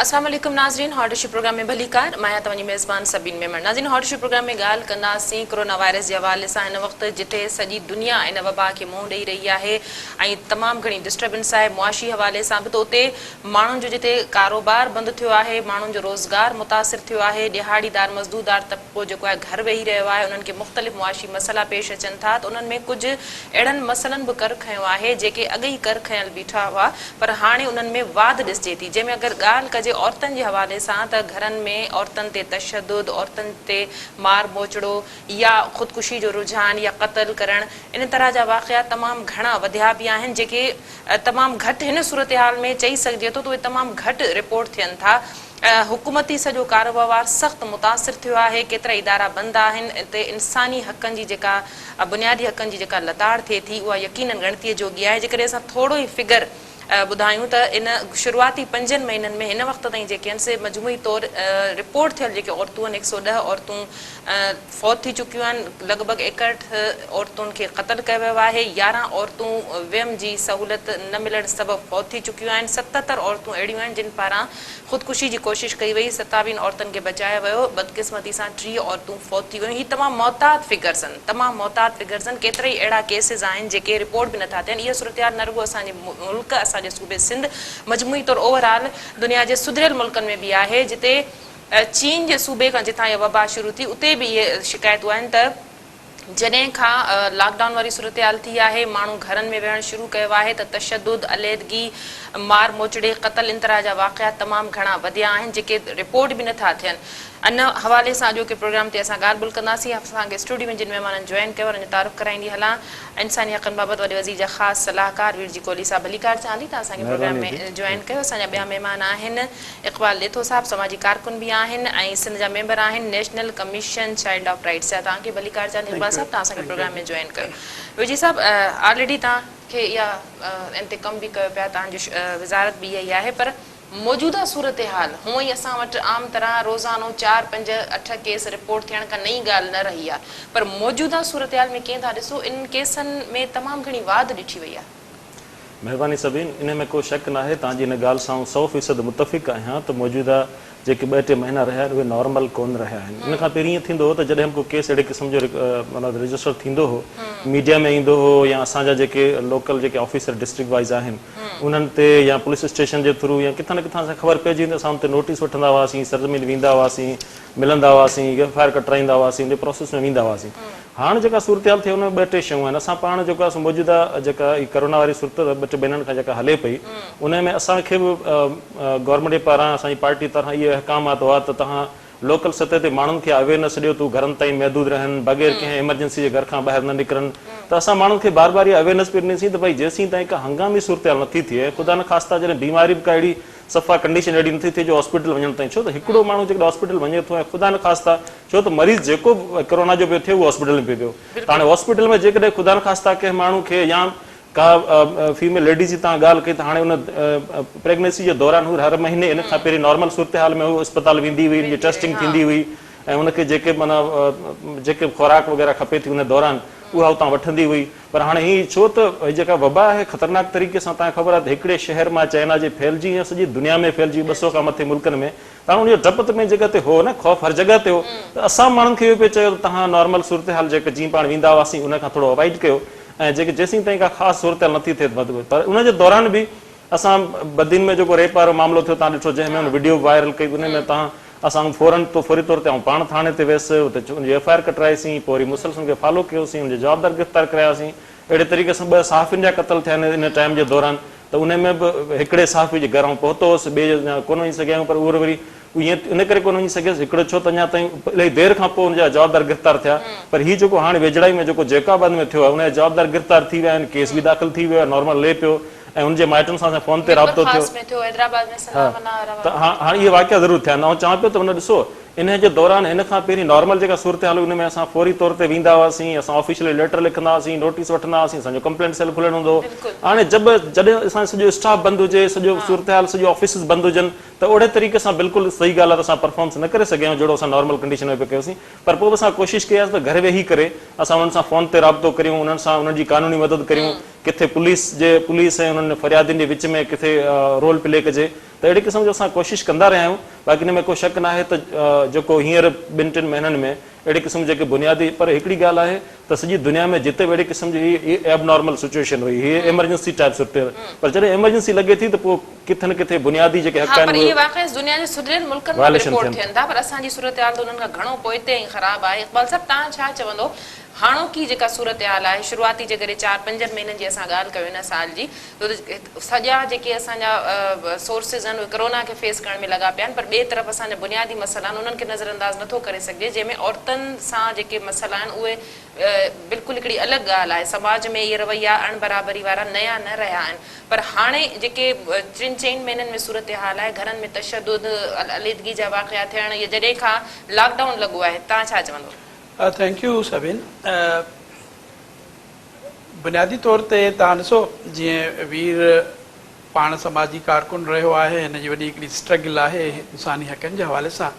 अस्सलाम वालेकुम नाज़रीन, हॉट इशू प्रोग्राम में भली कार मैं तव्हांजी मेज़बान सबीन मेमन। नाज़रीन, हॉट इशू प्रोग्राम में ॻाल्हि कंदासीं कोरोना वायरस जे हवाले सां। हिन वक़्तु जिथे सॼी दुनिया इन वबा खे मुंहुं ॾेई रही आहे ऐं तमामु घणी डिस्टर्बेंस आहे मुआशी हवाले सां बि, त उते माण्हुनि जो जिते कारोबार बंदि थियो आहे, माण्हुनि जो रोज़गार मुतासिर थियो आहे, ॾिहाड़ीदार मज़दूरदार तबिको जेको आहे घर वेही रहियो आहे, उन्हनि खे मुख़्तलिफ़ मुआशी मसइला पेश अचनि था। त उन्हनि में कुझु अहिड़नि मसइलनि बि कर खंयो आहे जेके अॻ ई कर खयल बीठा हुआ, पर हाणे उन्हनि में वाध ॾिसिजे थी। जंहिंमें अगरि ॻाल्हि कजे औरतनि जे हवाले सां त घरनि में औरतनि ते तशद्दुद, औरतनि ते मार मोचड़ो या ख़ुदकुशी जो रुझान या क़त्ल करणु, इन तरह जा वाक़िया तमामु घणा वधिया बि आहिनि जेके तमामु घटि हिन सूरत हाल में चई सघिजे थो त उहे तमामु घटि रिपोर्ट थियनि था। हुकूमती सॼो कारोबार सख़्तु मुतासिर थियो आहे, केतिरा इदारा बंदि आहिनि। हिते इंसानी हक़नि जी जेका बुनियादी हक़नि जी जेका लताड़ थिए थी उहा यकीनन ॻणतीअ जोगी आहे। जेकॾहिं असां थोरो ई फिगर ॿुधायूं त इन शुरूआती 5 महीननि में हिन वक़्त ताईं जेके आहिनि से मजमूई तौरु रिपोर्ट थियल जेके औरतूं आहिनि 110 औरतूं फ़ौत थी चुकियूं आहिनि, लॻभॻि 61 औरतुनि खे क़त्ल कयो वियो आहे, 11 औरतूं वियम जी सहूलियत न मिलण सबबु फ़ौत थी चुकियूं आहिनि, 77 औरतूं अहिड़ियूं आहिनि जिन पारां ख़ुदकुशी जी कोशिशि कई वई, 27 औरतुनि खे बचायो वियो, बदकिस्मती सां 3 औरतूं फ़ौत थी वियूं। हीअ तमामु मोहतात फिगर्स आहिनि, तमामु मोहतात फिगर्स आहिनि। केतिरा ई अहिड़ा केसिस आहिनि जेके रिपोर्ट बि नथा थियनि। इहा सूरत न रुॻो असांजे मुल्क, असांजे सूबे सिंध, मजमूई तौरु ओवरऑल दुनिया जे सुधरियल मुल्कनि में बि आहे। जिते चीन जे सूबे खां जितां इहा वबा शुरू थी उते बि इहे शिकायतूं आहिनि त जॾहिं खां लॉकडाउन वारी सूरत हाल थी आहे, माण्हू घरनि में वेहणु शुरू कयो आहे, त तशद्दुद, अलीहदगी, मार मोचड़े, क़त्ल, इन तरह जा वाक़िया तमामु घणा वधिया आहिनि जेके रिपोर्ट बि नथा थियनि। इन हवाले सां अॼोके प्रोग्राम ते असां ॻाल्हि ॿोल कंदासीं। असांखे स्टूडियो में जिन महिमाननि जॉइन कयो उन्हनि जो तारुफ़ कराईंदी हलां। इंसानी हक़नि बाबति वॾे वज़ीर जा ख़ासि सलाहकार वीर जी कोहली साहब भलीकार सां हली था असांखे प्रोग्राम में जॉइन कयो। असांजा ॿिया महिमान आहिनि इक़बाल लेथो साहब, समाजी कारकुन बि आहिनि ऐं सिंध जा मेंबर आहिनि national commission child of rights जा। तव्हांखे भलीकार सां इक़बाल साहब तव्हां असांखे प्रोग्राम में जॉइन कयो। वीर जी साहब, ऑलरेडी तव्हांखे इहा इन ते कमु बि कयो पिया, तव्हांजी वज़ारत बि इहा ई आहे, पर मौजूदा सूरत हाल हूअं ई असां वटि आम तरह रोज़ानो 4, 5, 8 केस रिपोर्ट थियण का नई ॻाल्हि न रही आहे, पर मौजूदा सूरत हाल में कीअं था ॾिसो, इन केसनि में तमामु घणी वाध ॾिठी वई आहे। महिरबानी सभिन, इन में को शक न आहे। तव्हांजी इन ॻाल्हि सां 100% मुतफ़िक़ आहियां त मौजूदा जेके 2-3 महीना रहिया आहिनि उहे नॉर्मल कोन रहिया आहिनि। इन खां पहिरीं ईअं थींदो हो त जॾहिं को केस अहिड़े क़िस्म जो मतिलबु रजिस्टर थींदो हो, मीडिया में ईंदो हो या असांजा जेके लोकल जेके ऑफिसर डिस्ट्रिक्ट वाइज़ आहिनि उन्हनि ते या पुलिस स्टेशन जे थ्रू या किथां न किथां असांखे ख़बर पइजी वेंदी, असां हुते नोटिस वठंदा हुआसीं, सरज़मीन वेंदा हुआसीं, मिलंदा हुआसीं, एफ आई आर कटाईंदा हुआसीं, उन प्रोसेस में वेंदा हुआसीं। हाणे जेका सूरत हाल थिए उन में 2-3 शयूं आहिनि। असां पाण जेका मौजूदा जेका करोना वारी सूरत 2-3 महीननि खां जेका हले पई उन में असांखे बि गवर्नमेंट जे पारां असांजी पार्टी तरफ़ां इहे अहकामात हुआ त तव्हां लोकल सतह ते माण्हुनि खे अवेयरनेस ॾियो, तूं घरनि ताईं महदूद रहनि, बग़ैर कंहिं एमरजेंसी जे घर खां ॿाहिरि न निकिरनि। त असां माण्हुनि खे बार बार इहा अवेयरनेस बि ॾिनीसीं त भई जेसीं ताईं का हंगामी सूरत हाल नथी थिए, ख़ुदा न ख़ास्ता जॾहिं बीमारी बि का अहिड़ी सफ़ा कंडीशन अहिड़ी नथी थिए जो हॉस्पिटल वञण ताईं, छो त हिकिड़ो माण्हू जेकॾहिं हॉस्पिटल वञे थो ऐं ख़ुदा न ख़ास्ता, छो त मरीज़ जेको कोरोना जो पियो थिए उहो हॉस्पिटल में पियो थियो, त हाणे हॉस्पिटल में जेकॾहिं ख़ुदा न ख़ास्ता कंहिं माण्हू खे या का फीमेल लेडीज़ जी तव्हां ॻाल्हि कई त हाणे उन प्रेगनेंसी जे दौरान हू हर महीने इन खां पहिरीं नॉर्मल सूरत हाल में हू अस्पताल वेंदी हुई, हुनजी टेस्टिंग थींदी हुई ऐं उनखे जेके माना जेके खुराक वग़ैरह खपे थी उन दौरान उहा उतां वठंदी हुई। पर हाणे हीअ छो त जेका वबा आहे ख़तरनाक तरीक़े सां तव्हांखे ख़बर आहे त हिकिड़े शहर मां चाइना जे फैलिजी या सॼी दुनिया में फैलिजी 200 खां मथे मुल्कनि में, त उनजो डपु में जेका ते हो न खौफ़ हर जॻह ते हो, त असां माण्हुनि खे इहो पियो चयो त तव्हां नॉर्मल सूरत हाल जेके जीअं पाण वेंदा हुआसीं उन खां थोरो अवॉइड कयो ऐं जेके जेसीं ताईं का ख़ासि सूरत हाल नथी थिए पर उनजे दौरान बि असां बदीन में जेको रेप वारो मामिलो थियो तव्हां ॾिठो, जंहिंमें उन वीडियो वायरल कई, उन में तव्हां असां फौरी तौर ते ऐं पाण थाणे ते वियसि, हुते उनजी एफ आई आर कटाईसीं, पोइ वरी मुसलसल खे फॉलो कयोसीं, उनजे जवाबदार गिरफ़्तार करायासीं। अहिड़े तरीक़े सां 2 सहाफ़ियुनि जा क़त्ल थिया आहिनि इन टाइम जे दौरान, त उन में बि हिकिड़े सहाफ़ी जे घर ऐं पहुतो हुउसि, ॿिए कोन वञी सघिया आहियूं, पर उहो वरी ईअं इन करे कोन वञी सघियसि हिकिड़ो छो त अञा ताईं इलाही देरि खां पोइ हुनजा जवाबदार गिरफ़्तार थिया। पर हीउ जेको हाणे वेझड़ाई में जेको जैकाबाद में थियो आहे उनजा जवाबदार गिरफ़्तार थी विया आहिनि, केस बि दाख़िल थी वियो आहे, नॉर्मल हले पियो ऐं उनजे माइटनि सां असां फ़ोन ते राब्तो थियो। त हाणे इहे वाक़िया ज़रूरु थिया आहिनि। ऐं चवां पियो त हुन ॾिसो इन जे दौरान हिन खां पहिरीं नॉर्मल जेका सूरत हाल उन में असां फौरी तौर ते वेंदा हुआसीं, असां ऑफिशियल लेटर लिखंदा हुआसीं, नोटिस वठंदा हुआसीं, असांजो कंप्लेंट सेल खुलियलु हूंदो हो। हाणे जॾहिं असांजो सॼो स्टाफ बंदि हुजे, सॼो सूरत हाल सॼो ऑफिसिस बंदि हुजनि, त ओड़े तरीक़े सां बिल्कुलु सही ॻाल्हि आहे त असां परफॉर्मेंस न करे सघिया आहियूं जहिड़ो असां नॉर्मल कंडीशन में पिया कयोसीं। पर पोइ बि असां कोशिशि कई आहे त घर वेही करे असां उन्हनि सां फ़ोन ते राब्तो करियूं, उन्हनि सां उन्हनि जी कानूनी मदद करियूं किथे पुलिस ऐं उन्हनि फरियादियुनि जे विच में किथे रोल प्ले कजे त अहिड़े क़िस्म जो असां कोशिशि कंदा रहिया आहियूं। बाक़ी हिन में को शक न आहे त जेको हींअर 2-3 महीननि में अहिड़े क़िस्म जेके बुनियादी, पर हिकिड़ी ॻाल्हि आहे त सॼी दुनिया में जिते बि अहिड़े क़िस्म जी एबनॉर्मल सिचुएशन हुई, हीअ एमरजेंसी टाइप सुठे, पर जॾहिं एमरजेंसी लॻे थी त पोइ किथे न किथे बुनियादी जेके हक़ पर आहिनि इहे वाक़ई दुनिया जे सुधरियल मुल्कनि में रिपोर्ट थियनि था, पर असांजी सूरत हाल त उन्हनि खां घणो पोइते ऐं ख़राबु आहे। इक़बाल साहब, तव्हां छा चवंदो हाणोकी जेका सूरत हाल आहे, शुरूआती जेकॾहिं 4-5 महीननि जी असां ॻाल्हि कयूं हिन साल जी, त सॼा जेके असांजा सोर्सिस आहिनि उहे कोरोना खे फेस करण में लॻा पिया आहिनि, पर ॿिए तरफ़ असांजा बुनियादी मसइला आहिनि उन्हनि खे नज़रअंदाज़ नथो करे सघिजे, जंहिंमें औरतुनि सां जेके मसइला आहिनि उहे बिल्कुलु हिकिड़ी अलॻि ॻाल्हि आहे। समाज में इहे रवैया अणबराबरी वारा नया न रहिया आहिनि, पर हाणे जेके 3-4 महीननि में सूरत हाल आहे, घरनि में तशदुद, अलीदगी जा वाक़िया थियण, इहे जॾहिं खां लॉकडाउन लॻो आहे, तव्हां छा चवंदो? Thank U Sabin. बुनियादी तौर ते तव्हां ॾिसो, जीअं वीर पाण समाजी कारकुन रहियो आहे, हिन जी वॾी हिकिड़ी स्ट्रगल आहे इंसानी हक़नि जे हवाले सां।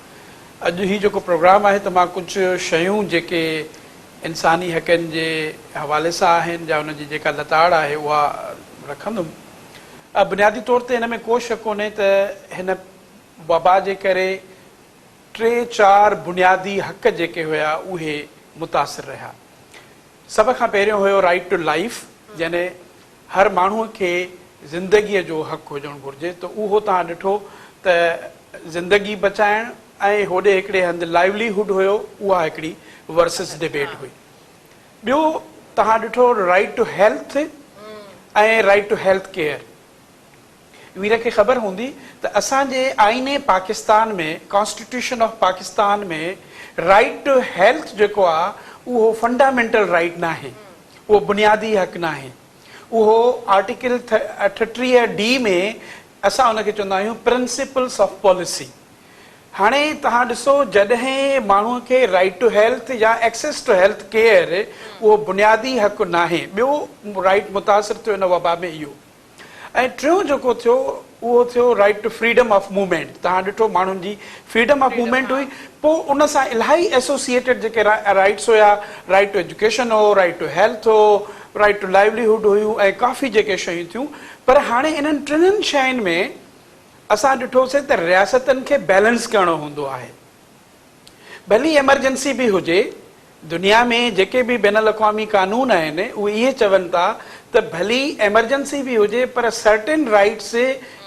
अॼु ही जेको प्रोग्राम आहे त मां कुझु शयूं जेके इंसानी हक़नि जे हवाले सां आहिनि या उनजी जेका लताड़ आहे उहा रखंदुमि। बुनियादी तौर ते हिन में को शक कोन्हे त हिन वबा जे करे 3-4 बुनियादी हक़ जेके हुया उहे मुतासिर रहिया। सभ खां पहिरियों हुयो राइट टू लाइफ, यानी हर माण्हूअ खे ज़िंदगीअ जो हक़ हुजणु घुरिजे, त उहो तव्हां ॾिठो त ज़िंदगी बचाइण ऐं होॾे हिकिड़े हंधि लाइवलीहुड हुयो, उहा हिकिड़ी वर्सिस डिबेट हुई। ॿियो तव्हां ॾिठो राइट टू हेल्थ ऐं राइट टू हेल्थ केयर। वीर खे ख़बर हूंदी त असांजे आईने पाकिस्तान में, कॉन्स्टिट्यूशन ऑफ पाकिस्तान में राइट टू हेल्थ जेको आहे उहो फंडामेंटल राइट न आहे, उहो बुनियादी हक़ न आहे। उहो आर्टिकल 38D में असां उनखे चवंदा आहियूं प्रिंसिपल्स ऑफ पॉलिसी। हाणे तव्हां ॾिसो, जॾहिं माण्हूअ खे राइट टू हेल्थ या एक्सेस टू हेल्थ केयर उहो बुनियादी हक़ न आहे, ॿियो राइट मुतासिर थियो इन वबा में इहो। ऐं टियों जेको थियो उहो थियो right to freedom of movement. तव्हां ॾिठो माण्हुनि जी फ्रीडम ऑफ मूवमेंट हुई, पोइ उन सां इलाही एसोसिएटेड जेके राइट्स हुया, राइट टू एजुकेशन हो, राइट टू हेल्थ हो, राइट टू लाइवलीहुड हुयूं ऐं काफ़ी जेके शयूं थियूं। पर हाणे इन्हनि 3 शयुनि में असां ॾिठोसीं त रियासतनि खे बैलेंस करणो हूंदो आहे। भली एमरजेंसी बि हुजे, दुनिया में जेके बि बैन अल-अक़वामी कानून आहिनि उहे इहे चवनि था त भली एमरजेंसी बि हुजे, पर सर्टेन राइट्स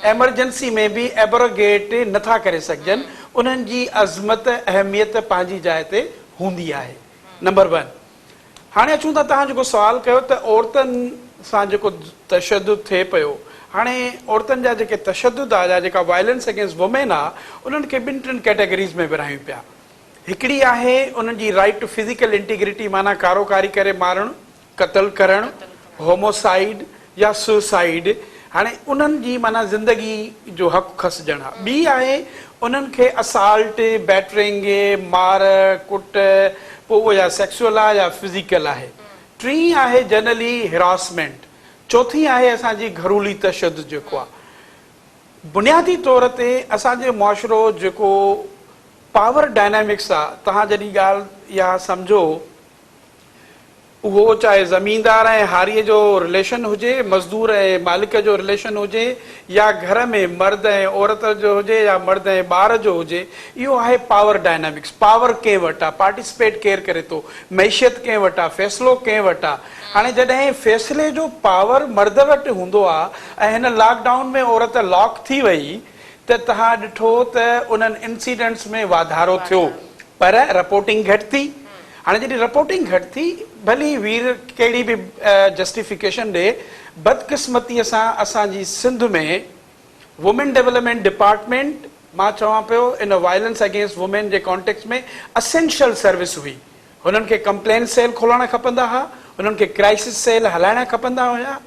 एमरजेंसी में बि एब्रोगेट नथा करे सघजनि, उन्हनि जी अज़मत अहमियत पंहिंजी जाइ ते हूंदी आहे। नंबर 1। हाणे अचूं था, तव्हां जेको सुवाल कयो त औरतुनि सां जेको तशदुद थिए पियो, हाणे औरतुनि जा जेके तशदुद आहे या जेका वायलेंस अगेंस्ट वुमेन आहे, उन्हनि खे 2-3 कैटेगरीज़ में विरहायूं पिया। हिकिड़ी आहे उन्हनि जी राइट टू फिज़िकल इंटीग्रिटी, माना कारोकारी करे मारणु, क़त्ल करणु, होमोसाइड या सुसाइड। हाणे उन्हनि जी माना ज़िंदगी जो हक़ खसजणु आहे। ॿी आहे उन्हनि खे असाल्ट, बैटरिंग, मार कुट, पोइ उहो या सेक्सुअल आहे या फिज़िकल आहे। टी आहे जनरली हिरासमेंट। चौथी आहे असांजी घरूली तशदुद जेको आहे। बुनियादी तौर ते असांजो मुआशिरो जेको पावर डायनामिक्स आहे, तव्हां जॾहिं ॻाल्हि इहा सम्झो, उहो चाहे ज़मीनदार ऐं हारीअ जो रिलेशन हुजे, मज़दूर ऐं मालिक जो रिलेशन हुजे, या घर में मर्द ऐं औरत जो हुजे या मर्द ऐं ॿार जो हुजे, इहो आहे पावर डायनामिक्स। पावर कंहिं वटि आहे, पार्टिसिपेट केरु करे थो, मैशियत कंहिं वटि आहे, फ़ैसिलो कंहिं वटि आहे। हाणे जॾहिं फ़ैसिले जो पावर मर्द वटि हूंदो आहे ऐं हिन लॉकडाउन में औरत लॉक थी वई, त तव्हां ॾिठो त उन्हनि इंसिडेंट्स में वाधारो थियो, पर रिपोर्टिंग घटि थी। हाणे जॾहिं रिपोर्टिंग घटि थी, भली वीर कहिड़ी बि जस्टिफिकेशन ॾे, बदकिस्मतीअ सां असांजी सिंध में वुमेन डेवलपमेंट डिपार्टमेंट, मां चवां पियो इन वायलेंस अगेंस्ट वुमेन जे कॉन्टेक्स्ट में असेंशियल सर्विस हुई। हुननि खे कंप्लेन सेल खोलणु खपंदा हुआ, हुननि खे क्राइसिस सेल हलाइणा खपंदा हुया,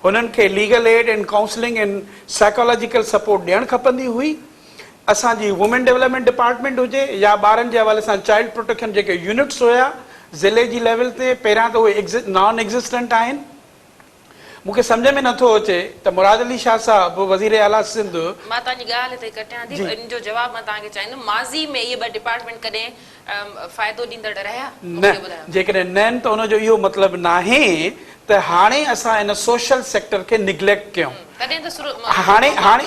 हुननि खे legal aid and counselling and psychological support ॾियणु खपंदी हुई। असांजी वुमेन डेवलपमेंट डिपार्टमेंट हुजे या ॿारनि जे हवाले सां चाइल्ड प्रोटेक्शन जेके यूनिट्स हुया ज़िले जी लेवल ते, पहिरियां त उहे नॉन एग्ज़िस्टेंट आहिनि। मूंखे सम्झ में नथो अचे त मुराद अली शाह साहब वज़ीर आला सिंध, मां तव्हांजी ॻाल्हि हिते कटियां थी, इन जो जवाब मां तव्हांखे चाहींदुमि, माज़ी में इहे 2 डिपार्टमेंट कॾहिं फ़ाइदो ॾींदड़ रहिया? न, जेकॾहिं न आहिनि त उनजो इहो मतिलबु न आहे त हाणे असां इन सोशल सेक्टर खे निग्लेक्ट कयूं। तॾहिं त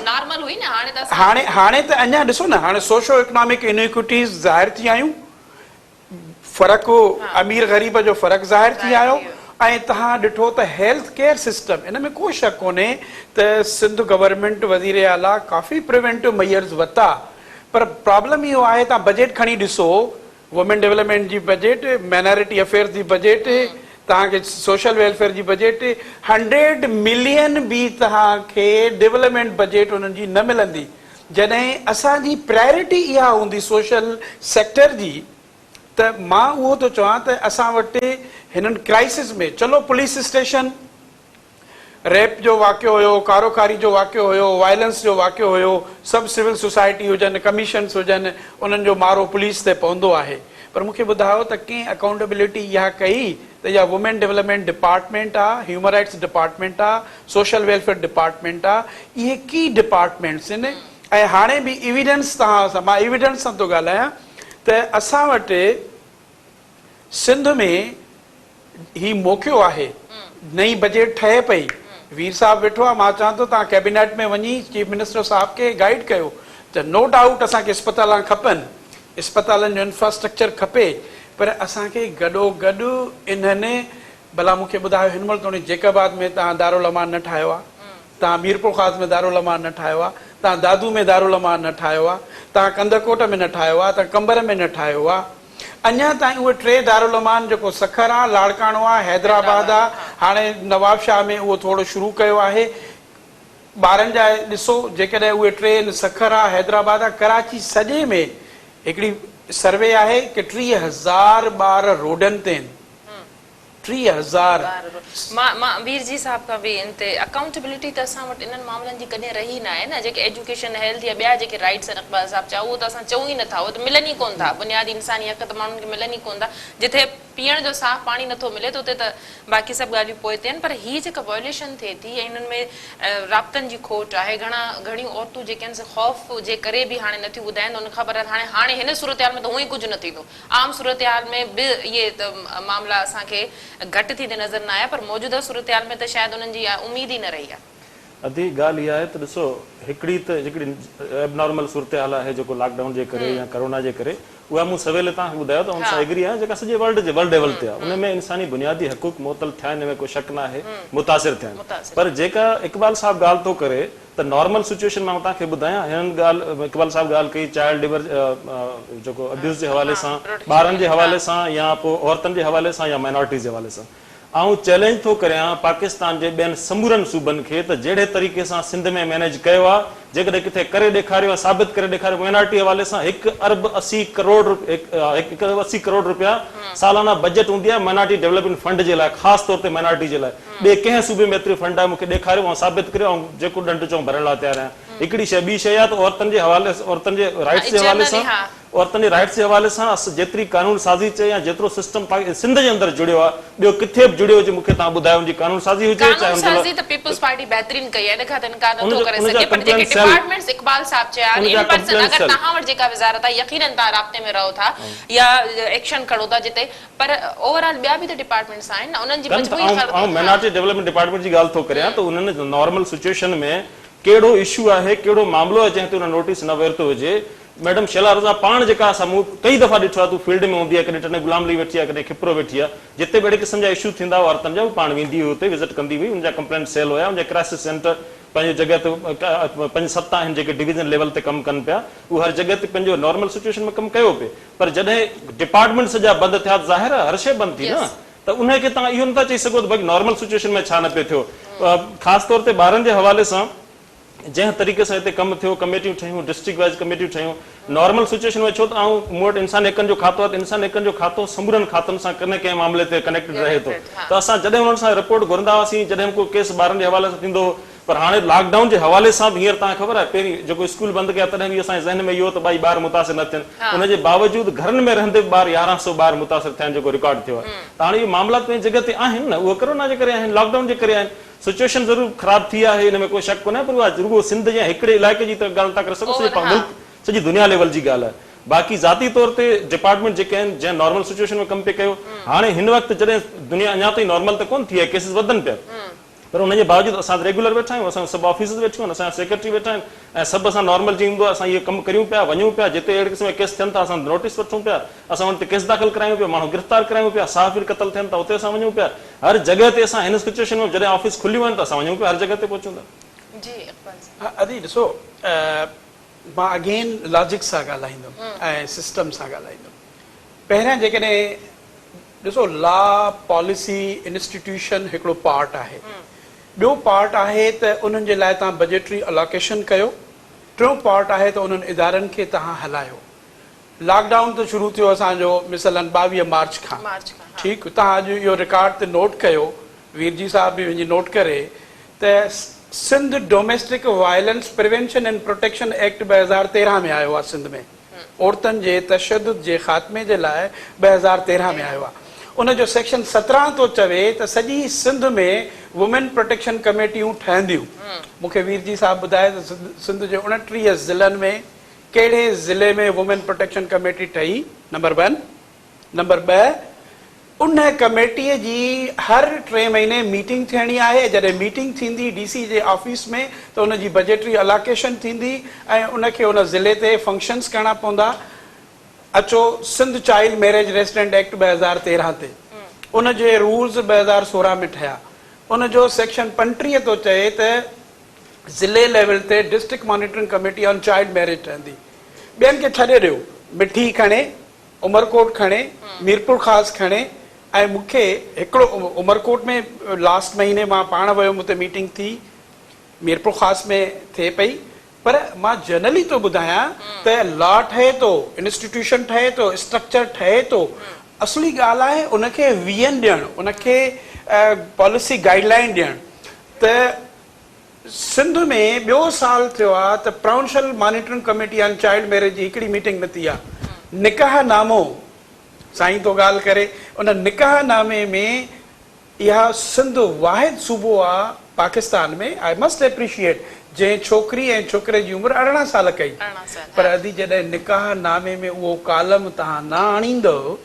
नॉर्मल हुई न, हाणे त हाणे त अञा ॾिसो न, हाणे सोशो इकोनॉमिक इनइक्विटीज़ ज़ाहिर थी आयूं, फ़र्क़ु अमीर ग़रीब जो फ़र्क़ु ज़ाहिर थी आयो। ऐं तव्हां ॾिठो त हेल्थ केयर सिस्टम, इन में को शक कोन्हे त सिंध गवर्नमेंट वज़ीर आला काफ़ी प्रिवेंटिव मेयर्स वरिता, पर प्रॉब्लम इहो आहे तव्हां बजट खणी ॾिसो, वुमेन डेवलपमेंट जी बजट, माइनॉरिटी अफेयर्स जी बजट, तव्हांखे सोशल वेलफेयर जी बजट, 100 मिलियन बि तव्हांखे डेवलपमेंट बजट उन्हनि जी न मिलंदी। जॾहिं असांजी प्रायोरिटी इहा हूंदी सोशल सेक्टर जी, त मां उहो थो चवां त असां वटि हिननि क्राइसिस में, चलो पुलिस स्टेशन रेप जो वाक़ियो हुयो, कारोकारी जो वाक़ियो हुयो, वायलेंस जो वाक़ियो हुयो, सभु सिविल सोसाइटी हुजनि, कमीशन्स हुजनि, उन्हनि जो मारो पुलिस ते पवंदो आहे। पर मूंखे ॿुधायो त कंहिं अकाउंटेबिलिटी इहा कई त इहा वुमेन डेवलपमेंट डिपार्टमेंट आहे, ह्यूमन राइट्स डिपार्टमेंट आहे, सोशल वेलफेयर डिपार्टमेंट आहे, इहे की डिपार्टमेंट्स आहिनि। ऐं हाणे बि एविडेंस मां एविडेंस सां थो ॻाल्हायां त असां वटि सिंध में ही मौक़ियो आहे, नई बजट ठहे पई, वीर साहब वेठो आहे, मां चवां थो तव्हां कैबिनेट में वञी चीफ मिनिस्टर साहब खे गाइड कयो त नो डाउट असांखे अस्पताल खपनि, अस्पतालनि जो इंफ्रास्ट्रक्चर खपे, पर असांखे गॾोगॾु इन्हनि भला मूंखे ॿुधायो हिन महिल ताईं जैकाबाद में तव्हां दारुल अमान न ठाहियो आहे, तव्हां मीरपुर ख़ास में दारुल अमान न ठाहियो आहे, तव्हां दादू में दारुल अमान न ठाहियो आहे, तव्हां कंदकोट में न ठाहियो आहे, तव्हां कंबर में न ठाहियो आहे। अञा ताईं उहे 3 दारुल अमान जेको सखर आहे, लाड़काणो आहे, हैदराबाद आहे, हाणे नवाब शाह में उहो थोरो शुरू कयो आहे। ॿारनि जा ॾिसो, जेकॾहिं उहे 3 सखर आहे, हैदराबाद आहे, कराची सॼे में हिकिड़ी सर्वे आहे कि 30,000 ॿार रोडनि ते आहिनि, 30,000। मां वीर जी साहब खां बि इन ते अकाउंटेबिलिटी त असां वटि इन्हनि मामलनि जी कॾहिं रही न आहे न, जेके एजुकेशन हेल्थ या ॿिया जेके राइट्स आहिनि इक़बाल साहब चयो, उहो त असां चऊं ई नथा, उहो त मिलनि ई कोन था, बुनियादी इंसानी हक़ त माण्हुनि खे मिलनि ई कोन था। जिथे पीअण जो साफ़ पाणी नथो मिले त उते त बाक़ी सभु ॻाल्हियूं पोइ ते आहिनि, पर हीअ जेका वॉयलेशन थिए थी ऐं हिननि में राब्तनि जी खोट आहे, घणियूं औरतूं जेके आहिनि ख़ौफ़ जे करे बि हाणे नथियूं ॿुधाइनि, उन ख़बर आहे हाणे हिन सूरत हाल में त हूअं ई कुझु न थींदो, आम सूरत हाल में बि इहे मामला असांखे घटि थींदे नज़र न आया, पर मौजूदा सूरत हाल में त शायदि उन्हनि जी उमेद ई न रही आहे। अधी ॻाल्हि इहा आहे त ॾिसो, हिकिड़ी त हिकिड़ी एबनॉर्मल सूरत हाल आहे जेको लॉकडाउन जे करे या कोरोना जे करे, उहा मूं सवेल तव्हांखे ॿुधायो त हुन सां एग्री आहे, जेका सॼे वर्ल्ड लेवल ते आहे, उन में इंसानी बुनियादी हक़ूक़ मुअतल थिया आहिनि, हिन में कोई शक न आहे, मुतासिर थिया आहिनि। पर जेका इक़बाल साहब ॻाल्हि थो करे त नॉर्मल सिचुएशन मां तव्हांखे ॿुधायां, हिननि ॻाल्हि इक़बाल साहब ॻाल्हि कई चाइल्ड लेबर जेको अब्यूज़ जे हवाले सां, ॿारनि जे हवाले सां, या पोइ औरतुनि जे हवाले सां, या माइनॉरिटीज़ जे हवाले सां। ऐं चैलेंज थो करियां पाकिस्तान जे ॿियनि समूरनि सूबनि खे त जहिड़े तरीक़े सां सिंध में मैनेज कयो आहे, जेकॾहिं किथे करे ॾेखारियो आहे, साबित करे ॾेखारियो, माइनॉरिटी हवाले सां 1,80 करोड़ रुपया सालाना बजट हूंदी आहे माइनॉरिटी डेवलपमेंट फंड जे लाइ, ख़ासि तौर ते माइनॉरिटी जे लाइ। ॿिए कंहिं सूबे में एतिरी फंड आहे मूंखे ॾेखारियो ऐं साबित करियो, ऐं जेको ॾंड चऊं भरण लाइ तयारु आहियां। हिकिड़ी शइ, ॿी शइ आहे त औरतुनि जे हवाले, औरतुनि जे राइट्स जे हवाले सां, औरतुनि जे राइट्स जे हवाले सां जेतिरी कानून साज़ी चए या जेतिरो सिस्टम सिंध जे अंदरि जुड़ियो आहे, ॿियो किथे बि जुड़ियो हुजे मूंखे तव्हां ॿुधायो, उनजी कानून साज़ी हुजे, चाहे त पीपल्स पार्टी बहितरीन कई आहे, इनखां त इनकार नथो करे सघे, पर जेके डिपार्टमेंट्स इक़बाल साहब चया आहिनि, इन पर्सन अगरि तव्हां वटि जेका वज़ारत आहे, यकीनन तव्हां राब्ते में रहो था या एक्शन खणो था जिते, पर ओवरऑल ॿिया बि त डिपार्टमेंट्स आहिनि न, उन्हनि जी मजबूरी ऐं माइनॉरिटी डेवलपमेंट डिपार्टमेंट जी ॻाल्हि थो करियां त उन्हनि नॉर्मल सिचुएशन में कहिड़ो इशू आहे, कहिड़ो मामलो आहे जंहिं ते उन नोटिस न वरितो हुजे। मैडम शैला रज़ा पाण जेका असां मूं कई दफ़ा ॾिठो आहे, तूं फील्ड में हूंदी आहे, कॾहिं टने गुलाम ली वेठी आहे, कॾहिं खिपरो वेठी आहे, जिते बि अहिड़े क़िस्म जा इशू थींदा हुआ औरतुनि जा, उहो पाण वेंदी हुई, हुते विज़िट कंदी हुई, उनजा कंप्लेंट सेल हुया, उनजा क्राइसिस सेंटर पंहिंजी जॻह ते 5-7 आहिनि जेके डिवीजन लेवल ते कमु कनि पिया, उहे हर जॻह ते पंहिंजो नॉर्मल सिचुएशन में कमु कयो पिए। पर जॾहिं डिपार्टमेंट सॼा बंदि थिया, ज़ाहिर आहे हर शइ बंदि थी न, त उनखे तव्हां इहो नथा चई सघो त भई नॉर्मल सिचुएशन में छा न पियो थियो। ख़ासि तौर ते ॿारनि जे हवाले सां जंहिं तरीक़े सां हिते कमु थियो, कमेटियूं ठहियूं, डिस्ट्रिक्ट वाइज़ कमेटियूं ठहियूं, नॉर्मल सिचुएशन में छो त मूं वटि इंसान हक़नि जो खातो आहे, त इंसान हक़नि जो खातो समूरनि खातनि सां कंहिं कंहिं मामले ते कनेक्टेड रहे थो। त असां जॾहिं हुननि सां रिपोर्ट घुरंदा हुआसीं, जॾहिं को केस ॿारनि जे हवाले सां थींदो, पर हाणे लॉकडाउन जे हवाले सां बि हींअर तव्हांखे ख़बर आहे, पहिरीं जेको स्कूल बंदि कया तॾहिं बि असांजे ज़हन में इहो त भई ॿार मुतासिर न थियनि, उनजे बावजूदि घरनि में रहंदे ॿार 1100 ॿार मुतासिर थिया आहिनि, जेको रिकॉर्ड थियो आहे। त हाणे इहे मामला पंहिंजी जॻह ते आहिनि न, उहे कोरोना जे करे आहिनि, लॉकडाउन जे करे आहिनि। सिचुएशन ज़रूरु ख़राब थी आहे, हिन में कोई शक कोन्हे, पर उहा रुॻो सिंध जे हिकिड़े इलाइक़े जी त ॻाल्हि था करे सघो, सॼे मुल्क, सॼी दुनिया लेवल जी ॻाल्हि आहे। बाक़ी ज़ाती तौर ते डिपार्टमेंट जेके आहिनि जंहिं नॉर्मल सिचुएशन में कमु पिए कयो हाणे हिन वक़्तु जॾहिं दुनिया अञा ताईं नॉर्मल त कोन थी आहे, केसिस वधनि पिया, पर उनजे बावजूदि असां रेगुलर वेठा आहियूं, असां सभु ऑफिसर्स वेठियूं आहिनि, असांजा सेक्रेटरी वेठा आहिनि ऐं सभु असां नॉर्मल जीअं ईंदो आहे असां इहे कमु करियूं पिया, वञूं पिया, जिते अहिड़े क़िस्म जा केस थियनि था असां नोटिस वठूं पिया, असां हुन ते केस दाख़िल करायूं पिया, माण्हू गिरफ़्तार करायूं पिया, सहाफ़ी क़तल थियनि था उते असां वञूं पिया, हर जॻह ते असां हिन सिचुएशन में जॾहिं ऑफिस खुलियूं आहिनि त असां वञूं पिया, हर जॻह ते पहुचूं था। जी इक़बाल साहब। अदी ॾिसो, मां अगेन लॉजिक सां ॻाल्हाईंदुमि ऐं सिस्टम सां ॻाल्हाईंदुमि। पहिरियां जेकॾहिं ॾिसो, लॉ पॉलिसी इंस्टीट्यूशन हिकिड़ो पार्ट आहे, ॿियो पार्ट आहे त उन्हनि जे लाइ तव्हां बजेटरी अलोकेशन कयो, टियों पार्ट आहे त उन्हनि इदारनि खे तव्हां हलायो। लॉकडाउन त शुरू थियो असांजो मिसलन 22 मार्च खां, ठीकु, तव्हां अॼु इहो रिकॉर्ड ते नोट कयो, वीर जी साहब बि वञी नोट करे, त Sindh domestic violence prevention and protection act 2013 में आयो आहे सिंध में, औरतुनि जे तशद्दुद जे ख़ात्मे जे लाइ 2013 में आयो आहे। उनजो सेक्शन 17 थो चवे त सॼी सिंध में वुमेन प्रोटेक्शन कमेटियूं ठहंदियूं। मूंखे वीर जी साहब ॿुधाए त सिंध जे 29 ज़िलनि में कहिड़े ज़िले में वुमेन प्रोटेक्शन कमेटी ठही, नंबर 1। नंबर 2, उन कमेटीअ जी हर 3 महीने मीटिंग थियणी आहे। जॾहिं मीटिंग थींदी DC जे ऑफिस में त उनजी बजेटरी अलोकेशन थींदी ऐं उनखे उन ज़िले ते फंक्शन्स करणा पवंदा। अचो Sindh child marriage restraint act 2013 ते, उनजे रूल्स 2016 में ठहिया। उनजो सेक्शन 35 थो चए त ज़िले लेवल ते district monitoring committee on child marriage ठहंदी। ॿियनि खे छॾे ॾियो, मिठी खणे, उमरकोट खणे, मीरपुर ख़ासि खणे, ऐं मूंखे हिकिड़ो उमरकोट में लास्ट महीने मां पाण वियुमि, उते मीटिंग थी, मीरपुर ख़ासि में थिए पई, पर मां जनरली थो ॿुधायां त लॉ ठहे थो, इंस्टीट्यूशन ठहे थो, स्ट्रक्चर ठहे थो। असली ॻाल्हि आहे उनखे वियन ॾियणु, उनखे पॉलिसी गाइडलाइन ॾियणु। त सिंध में ॿियो साल थियो आहे त provincial monitoring committee on child marriage जी हिकिड़ी मीटिंग न थी आहे। निकाह नामो साईं थो ॻाल्हि करे, उन निकाह नामे में इहा सिंध वाहिद सूबो आहे पाकिस्तान में, आई मस्ट एप्रिशिएट, जंहिं छोकिरी ऐं छोकिरे जी उमिरि 18 साल कई, पर अॼु जॾहिं निकाह नामे में उहो कालम तव्हां न आणींदव,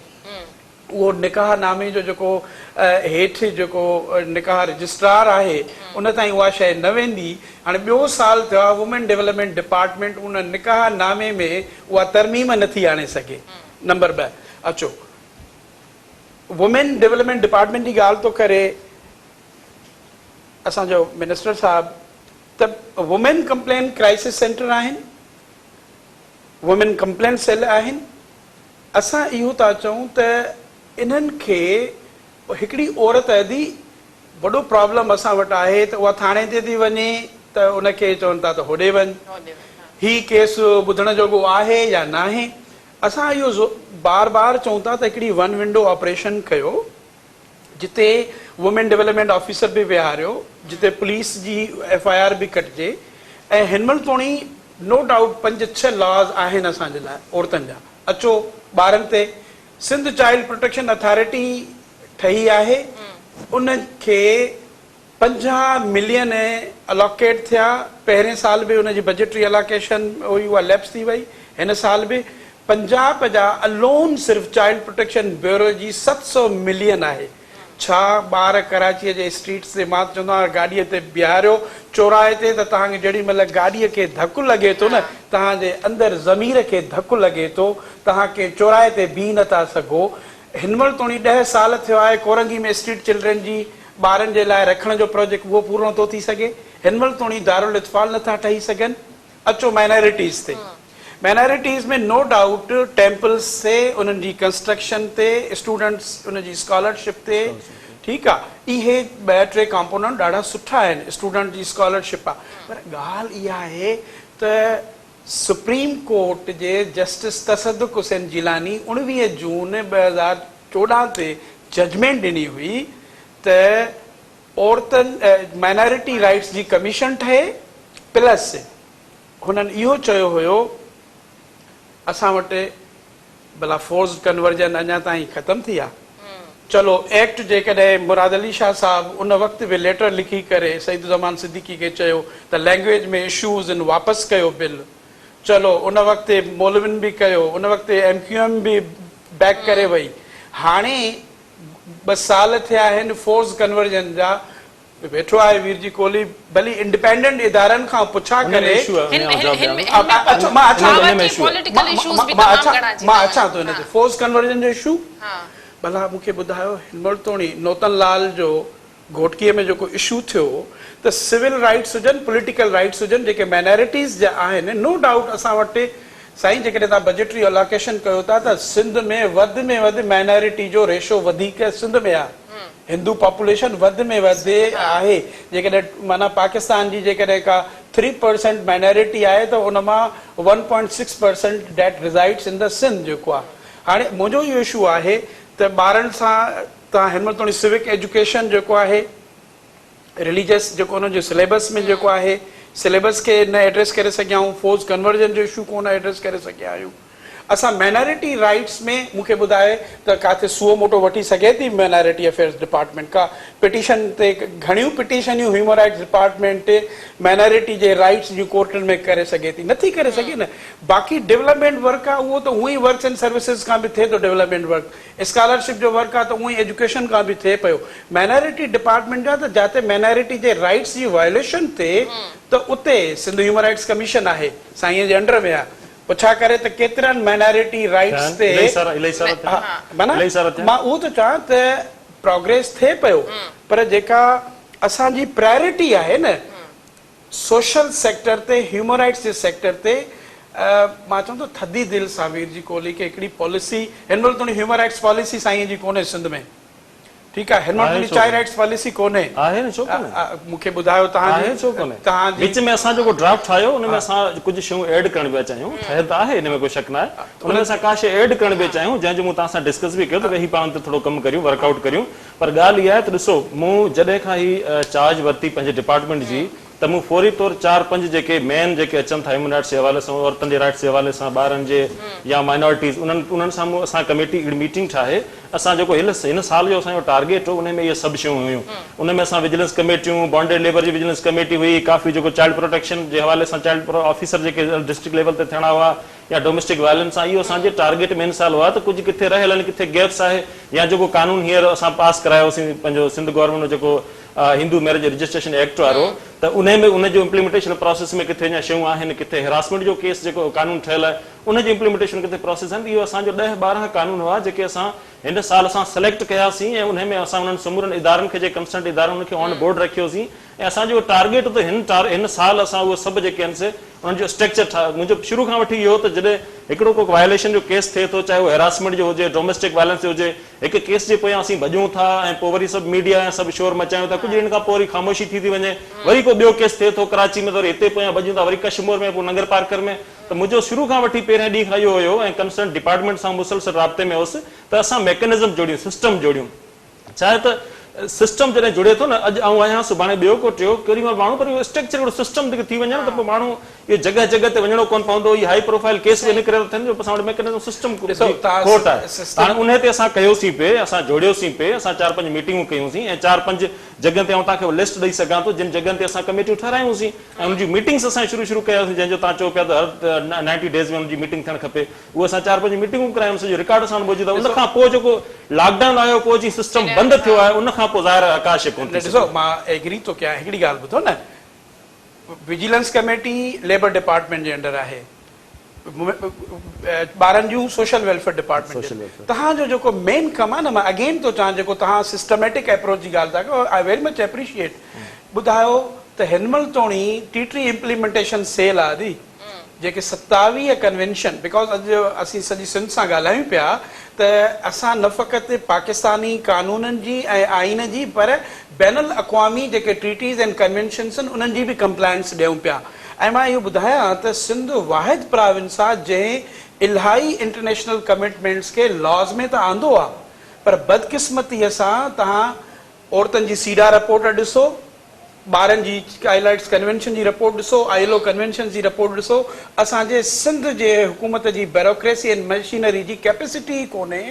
उहो निकाह नामे जो जेको हेठि जेको निकाह रजिस्ट्रार आहे उन ताईं उहा शइ न वेंदी। हाणे ॿियो साल थियो आहे, वुमेन डेवलपमेंट डिपार्टमेंट उन निकाह नामे में उहा तरमीम नथी आणे सघे। नंबर 2, अचो वुमेन डेवलपमेंट डिपार्टमेंट जी ॻाल्हि थो करे असांजो मिनिस्टर साहब, त वुमेन कंप्लेंट क्राइसिस सेंटर आहिनि, वुमेन कंप्लेंट सेल आहिनि। असां इहो था चऊं त इन्हनि खे हिकिड़ी औरत अदी वॾो प्रॉब्लम असां वटि आहे त उहा थाणे ते थी वञे त उनखे चवनि था त होॾे वञ, ही केस ॿुधण जोॻो आहे या न आहे। असां इहो बार बार चऊं था त हिकिड़ी 1 विंडो ऑपरेशन कयो, जिते वुमेन डेवलपमेंट ऑफिसर बि विहारियो, जिते पुलिस जी FIR बि कटिजे, ऐं हिन महिल तोणी नो डाउट 5-6 लॉज आहिनि असांजे लाइ औरतुनि जा। अचो ॿारनि ते सिंध चाइल्ड प्रोटेक्शन अथॉरिटी ठही आहे, उनखे 50 मिलियन अलोकेट थिया। पहिरें साल बि उनजी बजेटरी अलोकेशन हुई, उहा लैप्स थी वई। हिन साल बि पंजाब जा अलोन सिर्फ़ चाइल्ड प्रोटेक्शन ब्यूरो जी 700 मिलियन आहे। छा ॿार कराचीअ जे स्ट्रीट्स ते, मां चवंदो आहियां गाॾीअ ते बीहारियो चौराहे ते, त तव्हांखे जेॾी महिल गाॾीअ खे धकु लॻे थो न, तव्हांजे अंदरि ज़मीर खे धकु लॻे थो, तव्हांखे चौराहे ते बीह नथा सघो। हिन महिल तोणी 10 साल थियो आहे कोरंगी में स्ट्रीट चिल्ड्रन जी ॿारनि जे लाइ रखण जो प्रोजेक्ट, उहो पूरो थो थी सघे। हिन महिल तोणी दारुल इत्फाल नथा ठही सघनि। अचो माइनॉरिटीज़ ते, माइनॉरिटीज़ में नो डाउट टेम्पल्स ते, उन्हनि जी कंस्ट्रक्शन ते, स्टूडेंट्स उनजी स्कॉलरशिप ते, ठीकु आहे, इहे 2-3 कॉम्पोनेंट ॾाढा सुठा आहिनि। स्टूडेंट जी स्कॉलरशिप आहे, पर ॻाल्हि इहा आहे त सुप्रीम कोर्ट जे जस्टिस तसदुक हुसैन जिलानी 19 जून 2014 ते जजमेंट ॾिनी हुई त औरतुनि माइनॉरिटी राइट्स जी कमीशन ठहे, प्लस हुननि इहो चयो हुयो असां वटि भला फोर्स कन्वर्जन अञा ताईं ख़तमु थी आहे। चलो एक्ट जेकॾहिं मुराद अली शाह साहब उन वक़्तु बि लेटर लिखी करे सईद ज़मान सिद्दीकी खे चयो त लैंग्वेज में इशूज़ आहिनि, वापसि कयो बिल, चलो उन वक़्तु मौलविन बि कयो, उन वक़्तु MQM बि बैक करे वई। हाणे 2 साल थिया आहिनि फोर्स कन्वर्जन जा, वेठो आहे वीर जी कोहली, भली इंडिपेंडेंट इदारनि खां पुछा करे मां अचां थो हिन ते फोर्स कन्वर्जन जो इशू। भला मूंखे ॿुधायो, हिनमहिल ताईं नौतन लाल जो घोटकीअ में जेको इशू थियो त सिविल राइट्स हुजनि, पॉलिटिकल राइट्स हुजनि, जेके माइनॉरिटीज़ जा आहिनि, नो डाउट असां वटि साईं जेकॾहिं तव्हां बजटरी अलोकेशन कयो था त सिंध में वधि माइनॉरिटी जो रेशो वधीक सिंध में आहे, हिंदू पॉपुलेशन वधि में वधि आहे। जेकॾहिं माना पाकिस्तान जी जेकॾहिं का 3% माइनॉरिटी आहे त उन मां 1.6% डेट रिज़ाइड्स इन द सिंध जेको आहे। हाणे मुंहिंजो इहो इशू आहे त ॿारनि सां तव्हां हिनमहिल ताईं सिविक एजुकेशन जेको आहे, रिलीजियस जेको उनजो सिलेबस में जेको आहे, सिलेबस खे न एड्रेस करे सघिया आहियूं, फोर्स कन्वर्जन जो इशू कोन एड्रेस करे सघिया आहियूं। असां माइनॉरिटी राइट्स में मूंखे ॿुधाए त किथे सुओ मोटो वठी सघे थी माइनॉरिटी अफेयर्स डिपार्टमेंट का पिटीशन ते, घणियूं पिटीशनियूं ह्यूमन राइट्स डिपार्टमेंट माइनॉरिटी जे राइट्स जूं कोर्टनि में करे सघे थी, नथी करे सघे न। बाक़ी डेवलपमेंट वर्क आहे उहो त उहो ई वर्क्स एंड सर्विसिस खां बि थिए थो, डेवलपमेंट वर्क स्कॉलरशिप जो वर्क आहे त उहो ई एजुकेशन खां बि थिए पियो। माइनॉरिटी डिपार्टमेंट जा त जिते माइनॉरिटी जे राइट्स जी वायोलेशन थिए त उते सिंध ह्यूमन राइट्स कमीशन आहे, साईं जे अंडर में आहे, पुछा करे त केतिरनि माइनॉरिटी राइट्स ते मां उहो त चवां त प्रोग्रेस थिए पियो, पर जेका असांजी प्रायोरिटी आहे न सोशल सेक्टर ते, ह्यूमन राइट्स जे सेक्टर ते, मां चवां थो थधी दिलि सां वीर जी कोहली खे हिकिड़ी पॉलिसी, हिनमहिल ताईं ह्यूमन राइट्स पॉलिसी साईं जी कोन्हे सिंध में, ठीकु आहे, हिनमहिल ताईं चाइल्ड राइट्स पॉलिसी कोन्हे, आहे न, छो कोन्हे मूंखे ॿुधायो तव्हां, छो कोन्हे तव्हां विच में असां जेको ड्राफ्ट ठाहियो उन में असां कुझु शयूं ऐड करण पिया चाहियूं, ठहे त आहे, हिन में कोई शक न आहे, उन में असां का शइ ऐड करण पिया चाहियूं जंहिंजो मूं तव्हां सां डिस्कस बि कयो त वेही पाण ते थोरो कमु करियूं, वर्कआउट करियूं। पर ॻाल्हि इहा आहे त ॾिसो, मूं जॾहिं खां ही चार्ज वरिती पंहिंजे डिपार्टमेंट जी त मूं फौरी तौर 4-5 जेके मेन जेके अचनि था ह्यूमन राइट्स जे हवाले सां, औरतुनि जे राइट्स जे हवाले सां, ॿारनि जे या माइनॉरिटीज़, उन्हनि साम्हूं असां कमेटी मीटिंग ठाहे, असां जेको हिन साल जो असांजो टारगेट हो उन में इहे सभु शयूं हुयूं। उन में असां विजिलेंस कमेटियूं, बॉन्डेड लेबर जी विजिलेंस कमेटी हुई, काफ़ी जेको चाइल्ड प्रोटेक्शन जे हवाले सां चाइल्ड ऑफिसर जेके डिस्ट्रिक्ट लेवल ते थियणा हुआ, या डोमेस्टिक वायलेंस सां, इहो असांजे टारगेट में हिन साल हुआ त कुझु किथे रहियल आहिनि, किथे गैप्स आहे, या जेको कानून हींअर असां पास करायोसीं पंहिंजो सिंध गवर्नमेंट जो जेको हिंदू मैरिज रजिस्ट्रेशन एक्ट वारो, त उन में उनजो इम्प्लीमेंटेशन प्रोसेस में किथे अञा शयूं आहिनि, किथे हेरासमेंट जो केस जेको कानून ठहियल आहे उनजी इम्प्लीमेंटेशन किथे प्रोसेस आहिनि। इहो असांजो 10-12 कानून हुआ जेके असां हिन साल असां सिलेक्ट कयासीं, ऐं उन में असां उन्हनि समूरनि इदारनि खे, जे कंसर्न इदारनि उनखे ऑन बोर्ड रखियोसीं, ऐं असांजो टारगेट त हिन साल असां उहे सभु जेके आहिनि से उन्हनि जो स्ट्रक्चर मुंहिंजो शुरू खां वठी इहो त जॾहिं हिकिड़ो को वायलेशन जो केस थिए थो, चाहे उहो हेरासमेंट जो हुजे, डोमेस्टिक वायलेंस जो हुजे, हिकु केस जे पोयां असीं भॼूं था ऐं पोइ वरी सभु मीडिया ऐं सभु शोर मचायूं था, कुझु ॾींहनि खां पोइ वरी ख़ामोशी थी वञे, वरी को ॿियो केस थिए थो कराची में, त वरी हिते पोयां भॼूं था, वरी कश्मीर में, पोइ नगर पार्कर में। त मुंहिंजो शुरू खां वठी पहिरें ॾींहं खां इहो हुयो, ऐं कंसर्न डिपार्टमेंट सां मुसलसल राब्ते में हुउसि त असां मैकेनिज़म जोड़ियूं, सिस्टम जोड़ियूं। छा आहे त सिस्टम जॾहिं जुड़े थो न, अॼु आऊं आहियां सुभाणे ॿियो को टियो, केॾी महिल माण्हू पर इहो स्ट्रक्चर हिकिड़ो सिस्टम थी वञे न, त पोइ माण्हू इहो जॻह जॻह ते वञणो कोन पवंदो, इहे हाई प्रोफाइल केस बि निकिरे थियनि, जो असां वटि मैकेनिज़म सिस्टम खोट आहे। हाणे उन ते असां कयोसीं पिए, असां जोड़ियोसीं पिए, असां 4-5 मीटिंगूं कयूंसीं, ऐं 4-5 जॻहियुनि ते तव्हांखे लिस्ट ॾेई सघां थो जिन जॻहियुनि ते असां कमेटियूं ठारायूंसीं, ऐं उनजी मीटिंग्स असां शुरू कयासीं, जंहिंजो तव्हां चओ पिया त हर 90 डेज़ में उनजी मीटिंग थियणु खपे, उहो असां 4-5 मीटिंगूं करायूं, सॼो रिकॉर्ड असां मौजूदु आहे। उन खां पोइ जेको लॉकडाउन आयो, पोइ जी सिस्टम बंदि थियो आहे, उन खां पोइ ज़ाहिर आकाश कोन। ॾिसो, मां एग्री थो कयां, हिकिड़ी ॻाल्हि ॿुधो न, विजिलेंस कमेटी लेबर डिपार्टमेंट जे अंडर आहे, ॿारनि जूं सोशल वेलफेयर डिपार्टमेंट, तव्हांजो जेको मेन कमु आहे न, मां अगेन थो चवां, जेको तव्हां सिस्टमेटिक अप्रोच जी ॻाल्हि था कयो, आई वेरी मच एप्रिशिएट। ॿुधायो त हिनमहिल ताईं टी इम्प्लीमेंटेशन सेल आहे दी, जेके 27 कन्वेंशन, बिकॉज अॼु असीं सॼी सिंध सां ॻाल्हायूं पिया त असां न फ़क़ति पाकिस्तानी कानूननि जी ऐं आइन जी, पर बैनुल अक़वामी जेके ट्रीटीज़ एंड कन्वेंशन्स आहिनि उन्हनि जी बि कंप्लायंस ॾियूं पिया। ऐं मां इहो ॿुधायां त सिंध वाहिद प्रोविंस आहे जंहिं इलाही इंटरनेशनल कमिटमेंट्स खे लॉज़ में त आंदो आहे, पर बदकिस्मतीअ सां तव्हां औरतुनि जी सीडा रिपोर्ट ॾिसो, ॿारनि जी चाइल्ड राइट्स कन्वेंशन जी रिपोर्ट ॾिसो, ILO कन्वेंशन जी रिपोर्ट ॾिसो, असांजे सिंध जे हुकूमत जी ब्यूरोक्रेसी एंड मशीनरी जी कैपेसिटी ई कोन्हे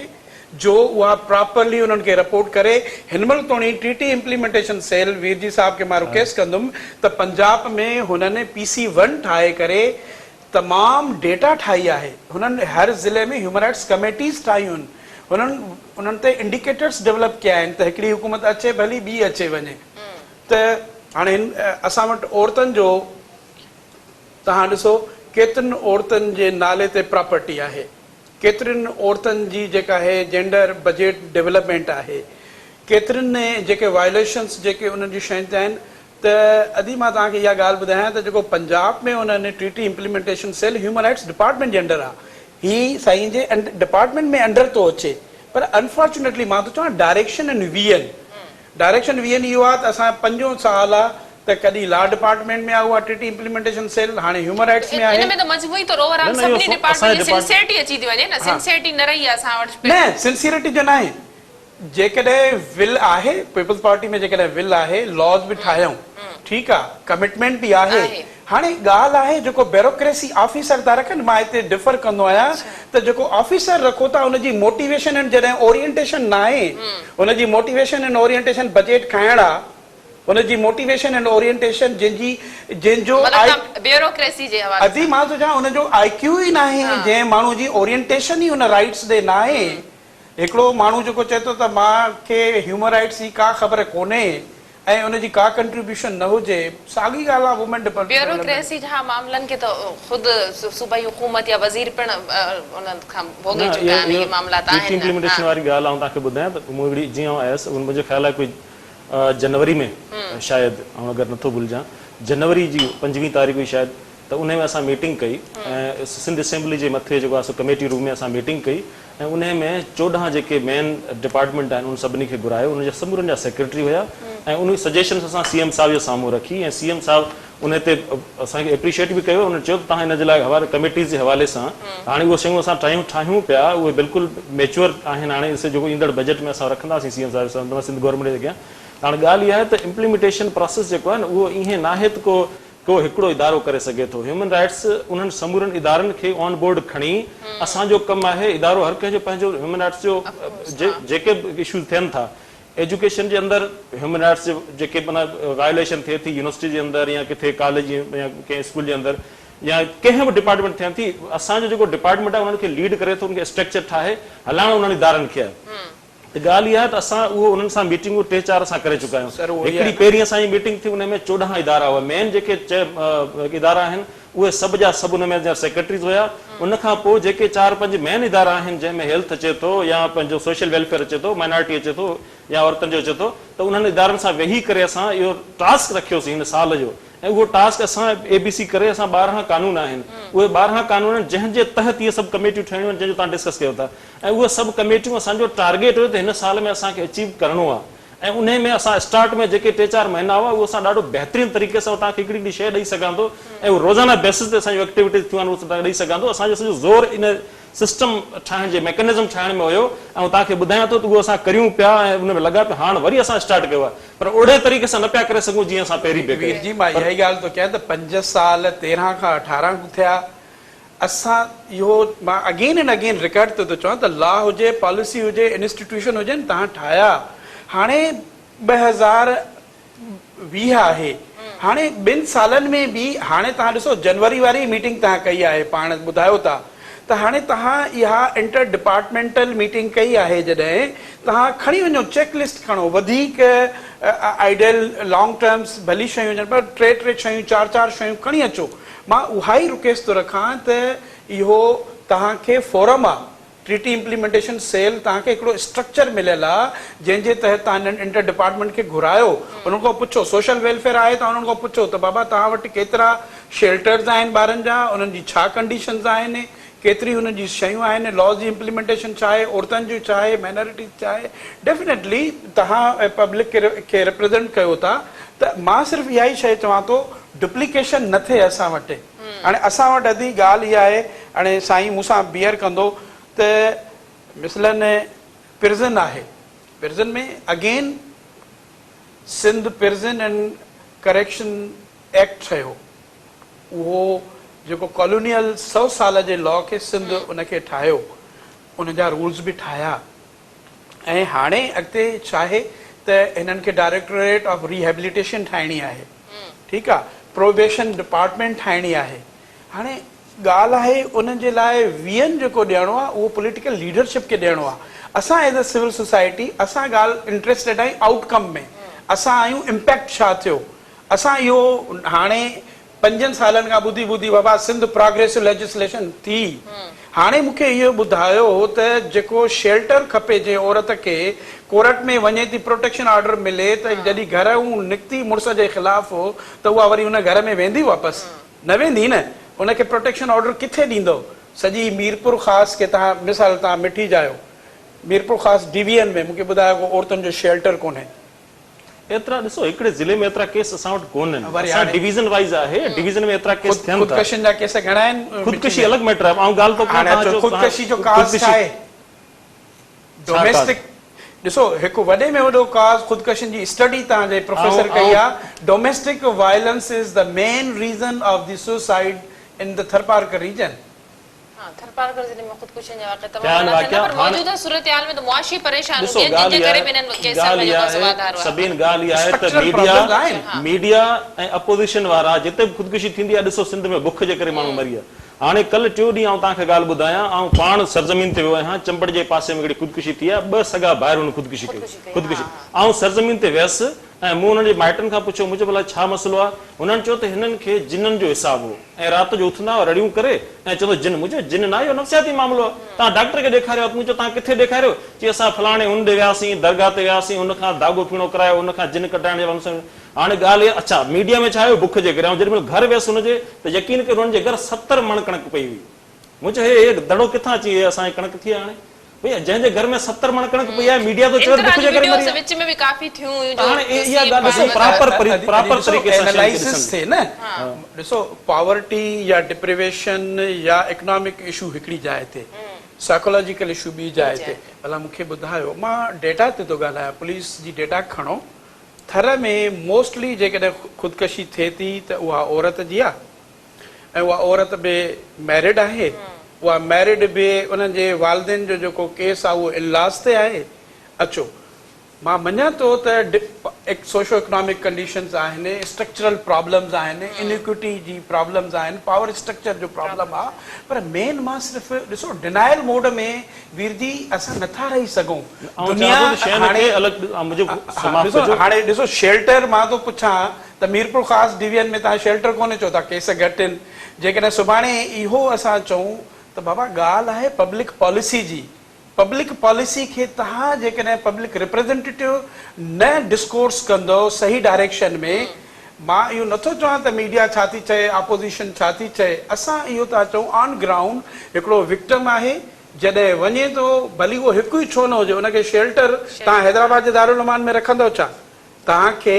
जो उहा प्रॉपरली उन्हनि खे रिपोर्ट करे। हिनमहिल ताईं T implementation sale, Veer ji साहब खे मां रिक्वेस्ट कंदुमि त पंजाब में हुननि PC1 ठाहे करे तमामु डेटा ठाही आहे, हुननि हर ज़िले में ह्यूमन राइट्स कमेटीज़ ठाहियूं आहिनि, उन्हनि ते इंडिकेटर्स डेवलप कया आहिनि त हिकिड़ी हुकूमत अचे भली ॿी अचे वञे। त हाणे असां वटि औरतुनि जो तव्हां ॾिसो केतिरनि औरतुनि जे नाले ते प्रॉपर्टी आहे, केतिरनि औरतुनि जी जेका आहे जेंडर बजेट डेवलपमेंट आहे, केतिरनि जेके वायोलेशन्स जेके उन्हनि जी शयुनि ते आहिनि। त अॼु मां तव्हांखे इहा ॻाल्हि ॿुधायां त जेको पंजाब में उन्हनि treaty implementation cell human rights department जे अंडर आहे, ही साईं जे डिपार्टमेंट में अंडर थो अचे, पर अनफॉर्चुनेटली मां थो चवां डायरेक्शन एंड वीएन इहो आहे त असां 5 साल आहे त कॾहिं लॉ डिपार्टमेंट में आहे उहा ट्रीटी इम्प्लीमेंटेशन सेल, हाणे ह्यूमन राइट्स में आहे। इन में त मजबूरी तो ओवरऑल सभिनी डिपार्टमेंट जी सिंसियरिटी अची थी वञे न, सिंसियरिटी न रही आहे असां वटि। न सिंसियरिटी जो न आहे, जेकॾहिं विल आहे पीपल्स पार्टी में, जेकॾहिं विल आहे लॉज बि ठाहियूं, ठीकु आहे, कमिटमेंट बि आहे। हाणे ॻाल्हि आहे जेको ब्यूरोक्रेसी ऑफिसर था रखनि, मां हिते डिफर कंदो आहियां त जेको ऑफिसर रखो था उनजी मोटिवेशन एंड जॾहिं ओरिएंटेशन न आहे, उनजी मोटिवेशन एंड ओरिएंटेशन बजेट खाइण आहे, उनजी मोटिवेशन एंड ओरिएंटेशन जंहिंजो ब्यूरोक्रेसी जे हवाले अजी मां थो चवां उनजो आईक्यू ई न आहे, जंहिं माण्हू जी ओरिएंटेशन ई उन राइट्स ते न आहे। हिकिड़ो माण्हू जेको चए थो त मूंखे ह्यूमन राइट्स जी का ख़बर कोन्हे ऐं उनजी का कंट्रीब्यूशन न हुजे, साॻी ॻाल्हि आहे वुमेन डिपार्टमेंट। ब्यूरोक्रेसी जा मामलनि खे त ख़ुदि सूबाई हुकूमत या वज़ीर पिण उन्हनि खां भोगे चुका आहिनि, इहे मामलात आहिनि। इम्प्लीमेंटेशन वारी ॻाल्हि आउं तव्हांखे ॿुधायां त मूं हिकिड़ी जीअं आयसि मुंहिंजो ख़्यालु आहे कोई जनवरी में शायदि, ऐं अगरि नथो भुलिजां जनवरी जी 5वीं तारीख़ हुई शायदि, त उन में असां मीटिंग कई ऐं सिंध असेंबली जे मथे जेको आहे सो कमेटी रूम में असां मीटिंग कई ऐं उन में 14 जेके मेन डिपार्टमेंट आहिनि उन सभिनी खे घुरायो, उनजा समूरनि जा सेक्रेटरी हुया ऐं उन सजेशन्स असां सीएम साहिब जे साम्हूं रखी ऐं सीएम साहिबु उन ते असांखे एप्रिशिएट बि कयो। उन्हनि चयो त तव्हां हिन जे लाइ हवाले कमेटीज़ जे हवाले सां हाणे उहे शयूं असां ठाहियूं पिया, उहे बिल्कुलु मेच्योर आहिनि। हाणे जेको ईंदड़ बजट में असां रखंदासीं सीएम साहिब सां सिंध गवर्नमेंट जे अॻियां। हाणे ॻाल्हि इहा आहे त इम्प्लीमेंटेशन प्रोसेस जेको आहे न उहो ईअं न आहे त को हिकिड़ो इदारो करे सघे थो। ह्यूमन राइट्स उन्हनि समूरनि इदारनि खे ऑन बोर्ड खणी असांजो कमु आहे, इदारो हर कंहिंजो पंहिंजो ह्यूमन राइट्स जो जेके इशूज़ थियनि था, एजुकेशन जे अंदरि ह्यूमन राइट्स जो जेके माना वायोलेशन थिए थी यूनिवर्सिटी जे अंदरि या किथे कॉलेज या कंहिं स्कूल जे अंदरि या कंहिं बि डिपार्टमेंट थियनि थी, असांजो जेको डिपार्टमेंट आहे उन्हनि खे लीड करे थो, उनखे स्ट्रक्चर ठाहे हलाइणो उन्हनि इदारनि खे आहे। त ॻाल्हि इहा आहे त असां उहो उन्हनि सां मीटिंगूं 3-4 असां करे चुका आहियूं। हिकिड़ी पहिरीं असांजी मीटिंग थी, उन में 14 इदारा हुआ, मेन जेके इदारा आहिनि उहे सभु जा सभु उन में सेक्रेटरीज़ हुया। उनखां पोइ जेके 4-5 मेन इदारा आहिनि जंहिंमें हेल्थ अचे थो या पंहिंजो सोशल वेलफेयर अचे थो, माइनॉरिटी अचे थो या औरतुनि जो अचे थो, त उन्हनि इदारनि सां वेही करे असां इहो टास्क रखियोसीं हिन साल जो ऐं उहो टास्क असां ABC करे असां 12 कानून आहिनि, उहे 12 कानून जंहिंजे तहत इहे सभु कमेटियूं ठहियूं आहिनि जंहिंजो तव्हां डिस्कस कयो था ऐं उहे सभु कमेटियूं असांजो टारगेट हुयो त हिन साल में असांखे अचीव करिणो आहे ऐं उन में असां स्टार्ट में जेके 3-4 महीना हुआ उहो असां ॾाढो बहितरीन तरीक़े सां तव्हांखे हिकिड़ी हिकिड़ी शइ ॾेई सघां थो ऐं उहो रोज़ाना बेसिस ते असांजूं एक्टिविटीज़ थियूं आहिनि उहो ॾेई सघां थो। असांजो सॼो ज़ोर इन सिस्टम ठाहिण जे मैकेनिज़म ठाहिण में हुयो ऐं तव्हांखे ॿुधायां थो त उहो असां करियूं पिया ऐं उन में लॻा पिया। हाणे वरी असां स्टार्ट कयो आहे पर ओड़े तरीक़े सां न पिया करे सघूं जीअं असां पहिरीं पिया कयूं। जी मां इहा ई ॻाल्हि थो कयां त 5 साल 13 खां 18 थिया असां इहो मां अगेन एंड अगेन रिकॉर्ड ते थो चवां त लॉ हुजे, पॉलिसी हुजे, इंस्टीट्यूशन हुजनि, तव्हां ठाहिया। हाणे 2020 आहे, हाणे 2 सालनि में बि हाणे तव्हां ॾिसो जनवरी वारी मीटिंग तव्हां कई आहे, पाण ॿुधायो था त हाणे तव्हां इहा इंटर डिपार्टमेंटल मीटिंग कई आहे, जॾहिं तव्हां खणी वञो चेकलिस्ट खणो, वधीक आइडियल लॉन्ग टर्म्स भली शयूं हुजनि पर 3-3 शयूं 4-4 शयूं खणी अचो। मां उहा ई रिक्वेस्ट थो रखां त इहो तव्हांखे फोरम आहे, ट्रीटी इम्प्लीमेंटेशन सेल तव्हांखे हिकिड़ो स्ट्रक्चर मिलियल आहे जंहिंजे तहत तव्हां इंटर डिपार्टमेंट खे घुरायो, उन्हनि खां पुछो सोशल वेलफेयर आहे त उन्हनि खां पुछो त बाबा तव्हां वटि केतिरा शेल्टर्स आहिनि ॿारनि जा, उन्हनि जी छा कंडीशन्स आहिनि, केतिरी हुन जी शयूं आहिनि, लॉ जी इम्प्लीमेंटेशन छा आहे, औरतुनि जी छा आहे, माइनॉरिटी छा आहे। डेफिनेटली तव्हां पब्लिक खे रिप्रेज़ेंट कयो था त मां सिर्फ़ु इहा ई शइ चवां थो डुप्लीकेशन न थिए असां वटि। हाणे असां वटि अधी ॻाल्हि इहा आहे, हाणे साईं मूंसां बियर कंदो त मिसलन प्रिज़न आहे, प्रिज़न में again Sindh prison and correction act ठहियो, उहो जेको कॉलोनियल 100 साल जे लॉ खे सिंध उनखे ठाहियो, उनजा रूल्स बि ठाहिया ऐं हाणे अॻिते छा आहे त हिननि खे डायरेक्टोरेट ऑफ रिहेबिलिटेशन ठाहिणी आहे, ठीकु आहे, प्रोबेशन डिपार्टमेंट ठाहिणी आहे। हाणे ॻाल्हि आहे उन जे लाइ वीहनि जेको ॾियणो आहे उहो पॉलिटिकल लीडरशिप खे ॾियणो आहे। असां एज़ अ सिविल सोसाइटी असां ॻाल्हि इंट्रस्टेड आहियूं आउटकम में, असां आहियूं इम्पैक्ट छा थियो। असां इहो हाणे 5 सालनि खां ॿुधी ॿुधी बाबा सिंध प्रोग्रेसिव लेजिस्लेशन थी, हाणे मूंखे इहो ॿुधायो त जेको शेल्टर खपे जंहिं औरत खे कोर्ट में वञे थी प्रोटेक्शन ऑर्डर मिले त जॾहिं घर निकिती मुड़ुस जे ख़िलाफ़ त उहा वरी उन घर में वेंदी वापसि न वेंदी न, उनखे प्रोटेक्शन ऑर्डर किथे ॾींदो। सॼी मीरपुर ख़ासि खे तव्हां मिसाल तव्हां मिठी जायो, मीरपुर ख़ासि डिवीजन में मूंखे ॿुधायो को औरतुनि जो शेल्टर कोन्हे। एतिरा ॾिसो हिकिड़े ज़िले में एतिरा केस असां वटि कोन्हनि, वरी असां हाणे डिवीज़न वाइज़ आहे, डिवीज़न में एतिरा केस थियनि था। ख़ुदकशियुनि जा केस घणा आहिनि? ख़ुदकुशी अलॻि मैटर आहे, ऐं ॻाल्हि तो हाणे अचो ख़ुदकशी जो काज़ छा आहे? डोमेस्टिक ॾिसो हिकु वॾे में वॾो काज़ ख़ुदकशियुनि जी स्टडी तव्हांजे प्रोफेसर कई आहे। Domestic violence is the main reason of the suicide in the Tharparkar region. Tharparkar जिले में खुदकुशी जा वाक़या तमामु घणा पर मौजूदा सूरत-हाल में तो मुआशी परेशानी है जिनके करे बिनन केसनि में जो सवादार हुआ। सभिनि ॻाल्हि इहा आहे त मीडिया ऐं अपोजिशन वारा जिते बि ख़ुदकुशी थींदी आहे, ॾिसो सिंध में बुख जे करे माण्हू मरी विया। हाणे कल्ह 2 ॾींहं आउं तव्हांखे ॻाल्हि ॿुधायां, ऐं पाण सरज़मीन ते वियो आहियां, चंबड़ जे पासे में हिकिड़ी ख़ुदकुशी थी आहे, 2 सॻा भाइर हुन ख़ुदकुशी कई। ख़ुदकुशी ऐं सरज़मीन ते वियसि ऐं मूं हुननि जे माइटनि खां पुछियो, मुंहिंजो भला छा मसइलो आहे? हुननि चयो त हिननि खे जिननि जो हिसाबु हो ऐं राति जो उथंदा हुआ रड़ियूं करे ऐं चवंदो जिन, मुंहिंजो जिन न आहे, इहो नफ़्सियाती मामिलो आहे, तव्हां डॉक्टर खे ॾेखारियो। मूं चयो तव्हां किथे ॾेखारियो? चई असां फलाणे हुन ॾे वियासीं, दरगाह ते वियासीं, हुनखां दाॻो पीणो करायो, हुनखां जिन कढाइण जे। हाणे ॻाल्हि इहा, अच्छा मीडिया में छा आहे बुख जे करे, ऐं जेॾी महिल घर वियसि हुनजे त यकीन कयो हुननि जे घर 70 मण कणक पई हुई। मूं चयो हे दड़ो किथां अची असांजी कणक थी आहे? हाणे भैया जंहिंजे घर में 70 मण कणक पई आहे, मीडिया तो चयो बुख जे करे मरी। विच में भी काफ़ी थियूं जो हाणे इहा ॻाल्हि ॾिसो प्रॉपर तरीक़े सां एनालाइसिस थिए न। ॾिसो पॉवर्टी या डिप्रिवेशन या इकोनॉमिक इशू हिकिड़ी जाइ ते, साइकोलॉजिकल इशू ॿी जाइ ते। भला मूंखे ॿुधायो, मां डेटा ते थो ॻाल्हायां, पुलिस जी डेटा खणो, थर में मोस्टली जेकॾहिं ख़ुदकशी थिए थी त उहा औरत जी आहे, ऐं उहा औरत बि मैरिड आहे, उहा मैरिड बि उन्हनि जे वालदेन जो जेको केस आहे उहो इलाज ते आहे। अचो मां मञा थो त सोशो इकोनॉमिक कंडीशंस आहिनि, स्ट्रक्चरल प्रॉब्लम्स आहिनि, इनइक्विटी जी प्रॉब्लम्स आहिनि, पावर स्ट्रक्चर जो प्रॉब्लम आहे, पर मेन मां सिर्फ़ु ॾिसो डिनायल मोड में वीर जी असां नथा रही सघूं। हाणे ॾिसो शेल्टर, मां थो पुछां त मीरपुर ख़ासि डिवीजन में तव्हां शेल्टर कोन्हे, चओ था केस घटि आहिनि। जेकॾहिं सुभाणे इहो असां चऊं त बाबा ॻाल्हि आहे पब्लिक पॉलिसी जी, पब्लिक पॉलिसी खे तव्हां जेकॾहिं पब्लिक रिप्रेज़ेंटेटिव न डिस्कोर्स कंदो सही डायरेक्शन में, मां इहो नथो चवां त मीडिया छा थी चए, अपोजिशन छा थी चए, असां इहो था चऊं ऑन ग्राउंड हिकिड़ो विक्टिम आहे, जॾहिं वञे थो भली उहो हिकु ई छो न हुजे, उनखे शेल्टर तव्हां हैदराबाद जे दारुल उलूम में रखंदो छा? तव्हांखे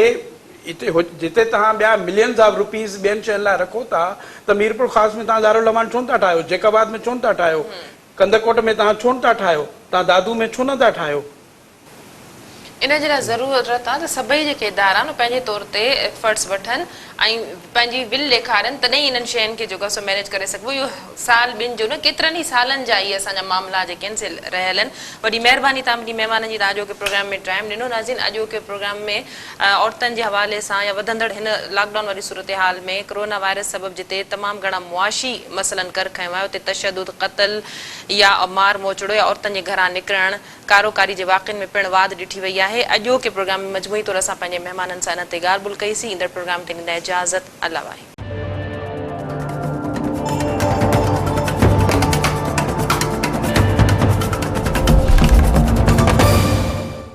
हिते जिते तव्हां ॿिया मिलियंस ऑफ रुपीज़ ॿियनि शयुनि लाइ रखो था, त मीरपुर ख़ासि में तव्हां दारुल उलूम छो था ठाहियो, जैकाबाद में छो था ठाहियो, कंदकोट में तव्हां छो था ठाहियो, तव्हां दादू में छो न था ठाहियो? इन जे लाइ ज़रूरत आहे त सभई जेके इदारा न पंहिंजे तौर ते एफर्ट्स वठनि ऐं पंहिंजी विल ॾेखारनि, तॾहिं इन्हनि शयुनि खे जेको आहे मैनेज करे सघिबो। इहो साल ॿिनि जो न केतिरनि ई सालनि जा इहे असांजा मामला जेके आहिनि से रहियल आहिनि। वॾी महिरबानी तव्हां मुंहिंजी महिमाननि जी तव्हां अॼोके प्रोग्राम में टाइम ॾिनो। नाज़रीन, अॼोके प्रोग्राम में औरतुनि जे हवाले सां या वधंदड़ हिन लॉकडाउन वारी सूरत हाल में कोरोना वायरस सबबि जिते तमामु घणा मुआशी मसइलनि कर खयो आहे, उते तशदुद, क़त्ल या मार मोचड़ो या औरतुनि जे घरां निकिरणु, कारोकारी जे वाक़िअनि में पिणु वाध ॾिठी वई आहे। अॼोके प्रोग्राम में मजमूई तौर असां पंहिंजे महिमाननि सां इन ते ॻाल्हि ॿोल कईसीं। ईंदड़ प्रोग्राम ते ॾींदा इजाज़त। अल्लाह वाहे।